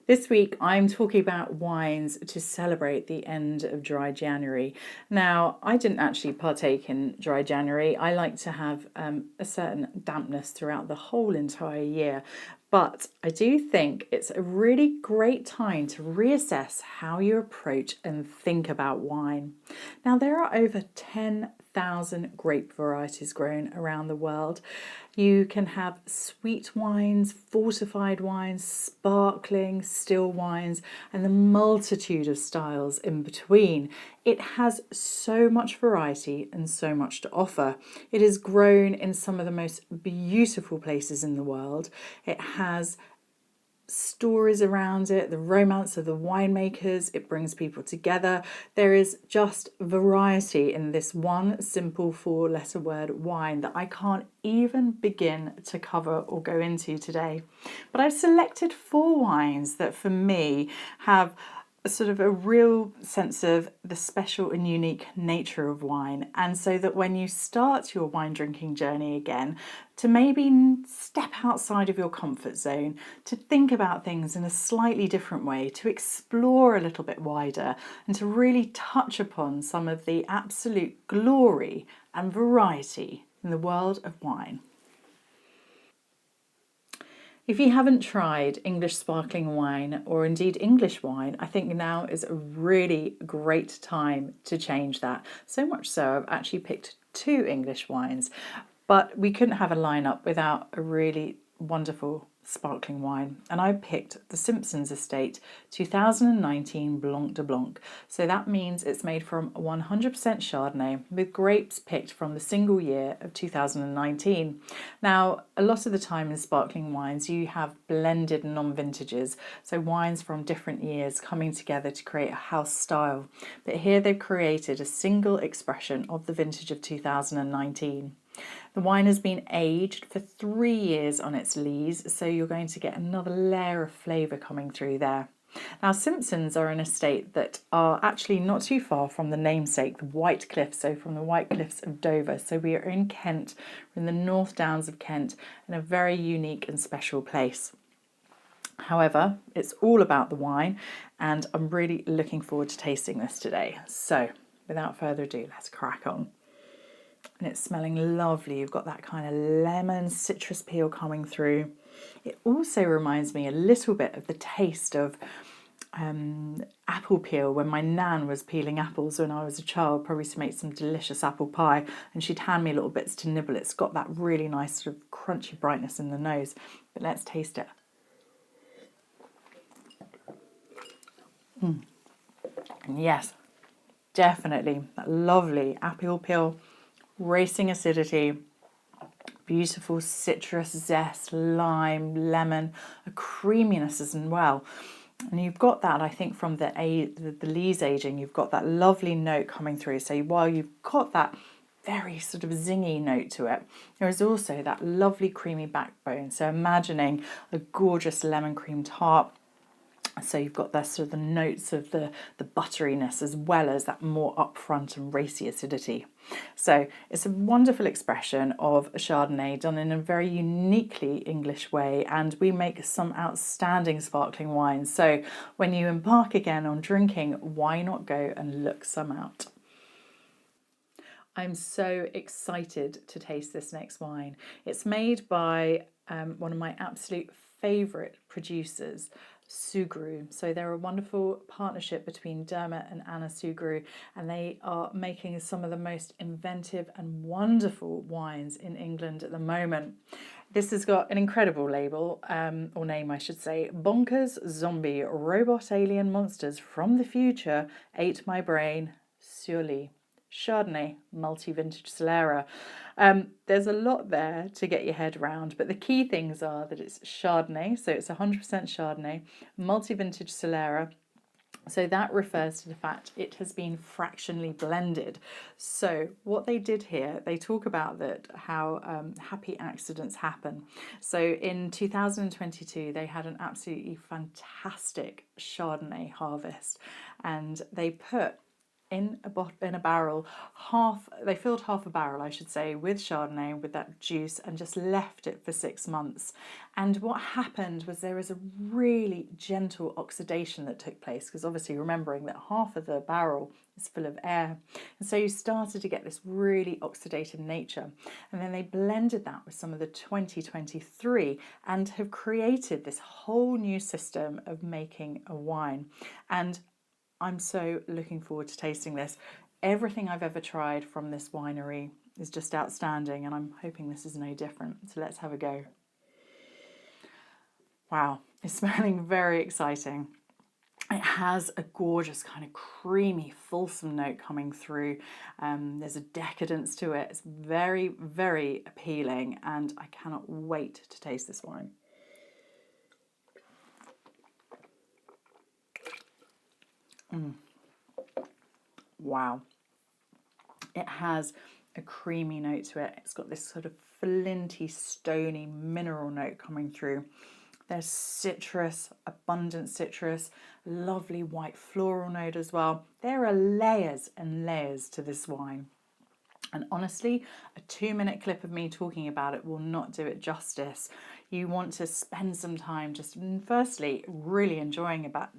This week, I'm talking about wines to celebrate the end of dry January. Now, I didn't actually partake in dry January. I like to have a certain dampness throughout the whole entire year. But I do think it's a really great time to reassess how you approach and think about wine. Now, there are over 10,000 grape varieties grown around the world. You can have sweet wines, fortified wines, sparkling, still wines, and the multitude of styles in between. It has so much variety and so much to offer. It is grown in some of the most beautiful places in the world. It has stories around it, the romance of the winemakers, it brings people together. There is just variety in this one simple four-letter word wine that I can't even begin to cover or go into today. But I've selected four wines that for me have sort of a real sense of the special and unique nature of wine, and so that when you start your wine drinking journey again, to maybe step outside of your comfort zone, to think about things in a slightly different way, to explore a little bit wider, and to really touch upon some of the absolute glory and variety in the world of wine. If you haven't tried English sparkling wine or indeed English wine, I think now is a really great time to change that. So much so, I've actually picked two English wines, but we couldn't have a lineup without a really wonderful sparkling wine. And I picked the Simpsons Estate 2019 Blanc de Blanc. So that means it's made from 100% Chardonnay with grapes picked from the single year of 2019. Now, a lot of the time in sparkling wines, you have blended non-vintages, so wines from different years coming together to create a house style. But here they've created a single expression of the vintage of 2019. The wine has been aged for 3 years on its lees, so you're going to get another layer of flavour coming through there. Now, Simpsons are an estate that are actually not too far from the namesake, the White Cliffs, so from the White Cliffs of Dover. So we are in Kent, we're in the North Downs of Kent, in a very unique and special place. However, it's all about the wine, and I'm really looking forward to tasting this today. So, without further ado, let's crack on. And it's smelling lovely. You've got that kind of lemon citrus peel coming through. It also reminds me a little bit of the taste of apple peel when my nan was peeling apples when I was a child, probably to make some delicious apple pie, and she'd hand me little bits to nibble. It's got that really nice sort of crunchy brightness in the nose. But let's taste it. And yes, definitely that lovely apple peel, racing acidity, beautiful citrus zest, lime, lemon, a creaminess as well. And you've got that, I think, from the lees aging, you've got that lovely note coming through. So while you've got that very sort of zingy note to it, there is also that lovely creamy backbone. So imagining a gorgeous lemon cream tart. So you've got that sort of the notes of the butteriness as well as that more upfront and racy acidity. So it's a wonderful expression of a Chardonnay done in a very uniquely English way, and we make some outstanding sparkling wines. So when you embark again on drinking, why not go and look some out? I'm so excited to taste this next wine. It's made by one of my absolute favourite producers, Sugru. So they're a wonderful partnership between Dermot and Anna Sugru, and they are making some of the most inventive and wonderful wines in England at the moment. This has got an incredible label, or name I should say, Bonkers Zombie Robot Alien Monsters from the Future Ate My Brain, Surely. Chardonnay, multi-vintage Solera. There's a lot there to get your head around, but the key things are that it's Chardonnay, so it's 100% Chardonnay, multi-vintage Solera. So that refers to the fact it has been fractionally blended. So what they did here, they talk about that how happy accidents happen. So in 2022, they had an absolutely fantastic Chardonnay harvest, and they put in a barrel, they filled half a barrel, I should say, with Chardonnay, with that juice, and just left it for 6 months. And what happened was there was a really gentle oxidation that took place, because obviously remembering that half of the barrel is full of air. And so you started to get this really oxidative nature. And then they blended that with some of the 2023 and have created this whole new system of making a wine. And I'm so looking forward to tasting this. Everything I've ever tried from this winery is just outstanding, and I'm hoping this is no different. So let's have a go. Wow, it's smelling very exciting. It has a gorgeous kind of creamy, fulsome note coming through. There's a decadence to it. It's very, very appealing, and I cannot wait to taste this wine. Wow. It has a creamy note to it. It's got this sort of flinty, stony mineral note coming through. There's citrus, abundant citrus, lovely white floral note as well. There are layers and layers to this wine. And honestly, a 2-minute clip of me talking about it will not do it justice. You want to spend some time just firstly really enjoying it, but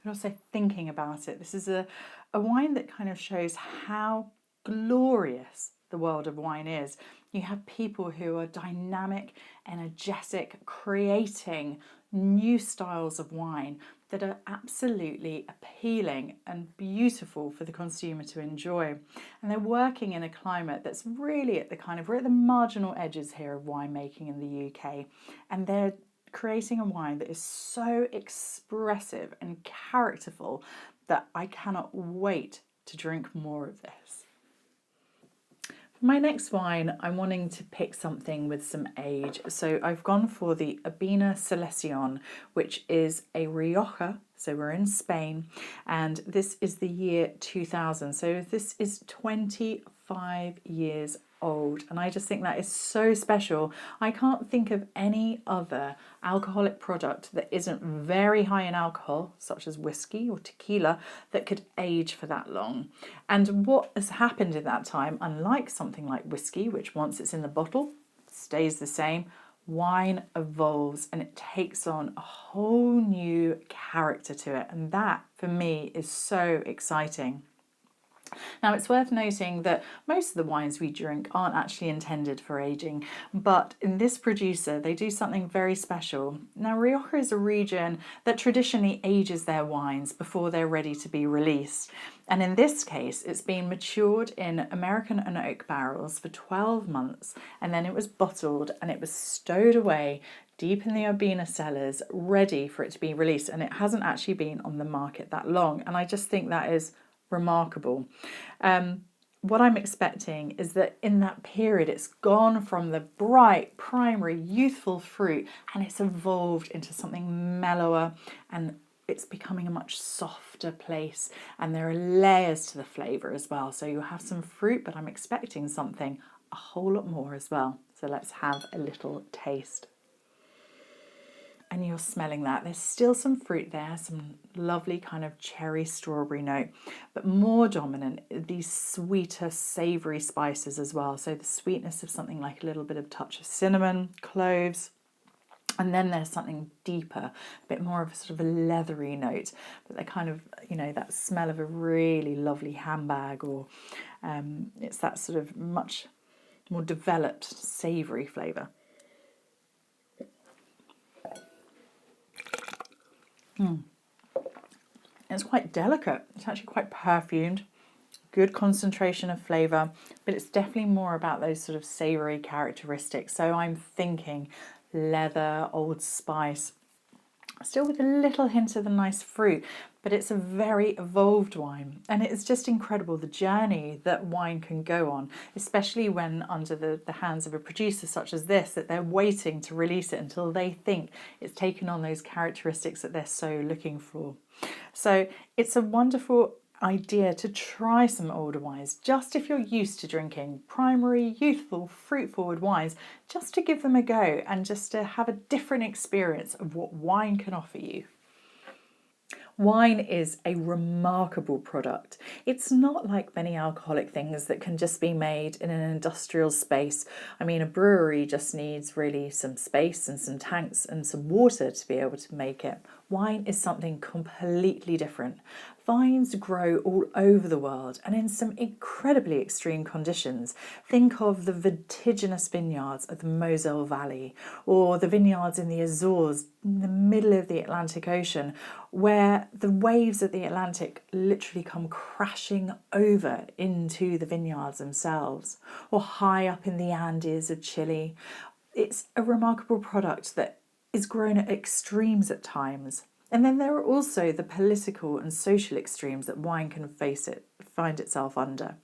also thinking about it. This is a wine that kind of shows how glorious the world of wine is. You have people who are dynamic, energetic, creating new styles of wine that are absolutely appealing and beautiful for the consumer to enjoy. And they're working in a climate that's really at the we're at the marginal edges here of winemaking in the UK. And they're creating a wine that is so expressive and characterful that I cannot wait to drink more of this. For my next wine, I'm wanting to pick something with some age. So I've gone for the Urbina Selección, which is a Rioja. So we're in Spain, and this is the year 2000. So this is 25 years old, and I just think that is so special. I can't think of any other alcoholic product that isn't very high in alcohol, such as whiskey or tequila, that could age for that long. And what has happened in that time, unlike something like whiskey, which once it's in the bottle stays the same, wine evolves and it takes on a whole new character to it, and that for me is so exciting. Now, it's worth noting that most of the wines we drink aren't actually intended for aging, but in this producer, they do something very special. Now, Rioja is a region that traditionally ages their wines before they're ready to be released. And in this case, it's been matured in American and oak barrels for 12 months, and then it was bottled and it was stowed away deep in the Urbina cellars, ready for it to be released. And it hasn't actually been on the market that long. And I just think that is remarkable. What I'm expecting is that in that period it's gone from the bright primary youthful fruit and it's evolved into something mellower, and it's becoming a much softer place, and there are layers to the flavour as well. So you'll have some fruit, but I'm expecting something a whole lot more as well. So let's have a little taste. And you're smelling that. There's still some fruit there, some lovely kind of cherry strawberry note, but more dominant, these sweeter, savoury spices as well. So the sweetness of something like a little bit of touch of cinnamon, cloves, and then there's something deeper, a bit more of a sort of a leathery note, but they're kind of, that smell of a really lovely handbag, or it's that sort of much more developed savoury flavour. It's quite delicate. It's actually quite perfumed, good concentration of flavour, but it's definitely more about those sort of savoury characteristics. So I'm thinking leather, old spice, still with a little hint of the nice fruit, but it's a very evolved wine. And it's just incredible the journey that wine can go on, especially when under the hands of a producer such as this, that they're waiting to release it until they think it's taken on those characteristics that they're so looking for. So it's a wonderful idea to try some older wines, just if you're used to drinking primary, youthful, fruit-forward wines, just to give them a go and just to have a different experience of what wine can offer you. Wine is a remarkable product. It's not like many alcoholic things that can just be made in an industrial space. I mean, a brewery just needs really some space and some tanks and some water to be able to make it. Wine is something completely different. Vines grow all over the world and in some incredibly extreme conditions. Think of the vertiginous vineyards of the Moselle Valley, or the vineyards in the Azores in the middle of the Atlantic Ocean, where the waves of the Atlantic literally come crashing over into the vineyards themselves, or high up in the Andes of Chile. It's a remarkable product that is grown at extremes at times. And then there are also the political and social extremes that wine can find itself under.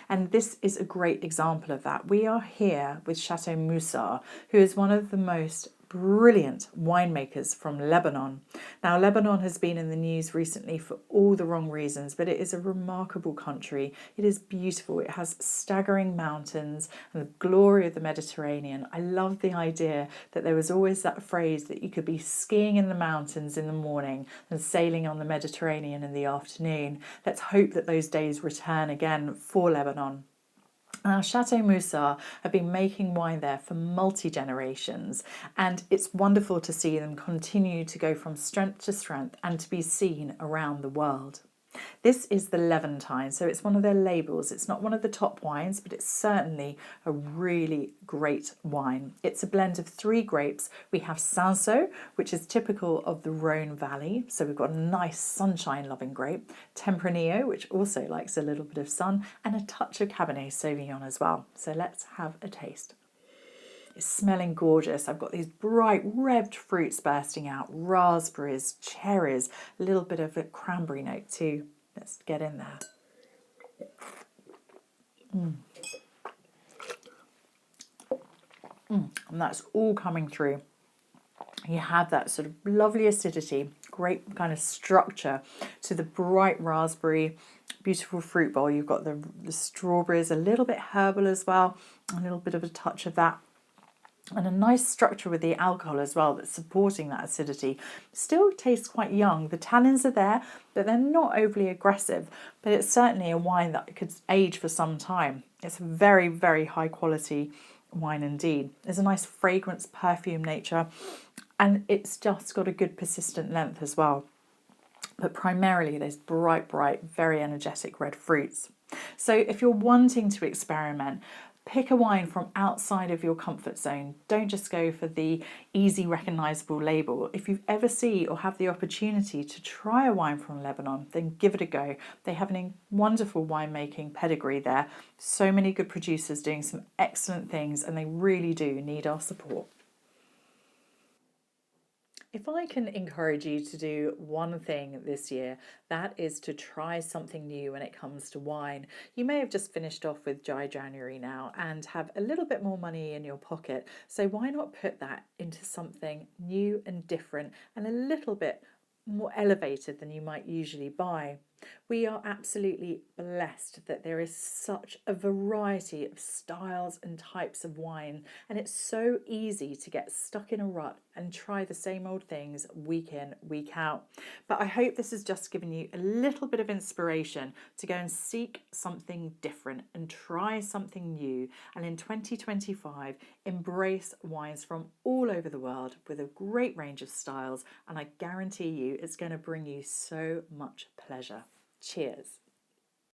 And this is a great example of that. We are here with Chateau Moussard, who is one of the most brilliant winemakers from Lebanon. Now, Lebanon has been in the news recently for all the wrong reasons, but it is a remarkable country. It is beautiful. It has staggering mountains and the glory of the Mediterranean. I love the idea that there was always that phrase that you could be skiing in the mountains in the morning and sailing on the Mediterranean in the afternoon. Let's hope that those days return again for Lebanon. Now, Chateau Moussard have been making wine there for multi-generations, and it's wonderful to see them continue to go from strength to strength and to be seen around the world. This is the Levantine, so it's one of their labels. It's not one of the top wines, but it's certainly a really great wine. It's a blend of 3 grapes. We have Cinsault, which is typical of the Rhone Valley, so we've got a nice sunshine-loving grape. Tempranillo, which also likes a little bit of sun, and a touch of Cabernet Sauvignon as well. So let's have a taste. It's smelling gorgeous. I've got these bright red fruits bursting out, raspberries, cherries, a little bit of a cranberry note too. Let's get in there. And that's all coming through. You have that sort of lovely acidity, great kind of structure to the bright raspberry, beautiful fruit bowl. You've got the strawberries, a little bit herbal as well, a little bit of a touch of that. And a nice structure with the alcohol as well that's supporting that acidity. Still tastes quite young. The tannins are there, but they're not overly aggressive. But it's certainly a wine that could age for some time. It's a very, very high quality wine indeed. There's a nice fragrance, perfume nature, and it's just got a good persistent length as well. But primarily those bright, very energetic red fruits. So if you're wanting to experiment, pick a wine from outside of your comfort zone. Don't just go for the easy recognisable label. If you ever see or have the opportunity to try a wine from Lebanon, then give it a go. They have a wonderful winemaking pedigree there. So many good producers doing some excellent things, and they really do need our support. If I can encourage you to do one thing this year, that is to try something new when it comes to wine. You may have just finished off with Dry January now and have a little bit more money in your pocket. So why not put that into something new and different and a little bit more elevated than you might usually buy? We are absolutely blessed that there is such a variety of styles and types of wine, and it's so easy to get stuck in a rut and try the same old things week in, week out. But I hope this has just given you a little bit of inspiration to go and seek something different and try something new, and in 2025 embrace wines from all over the world with a great range of styles, and I guarantee you it's going to bring you so much pleasure. Cheers.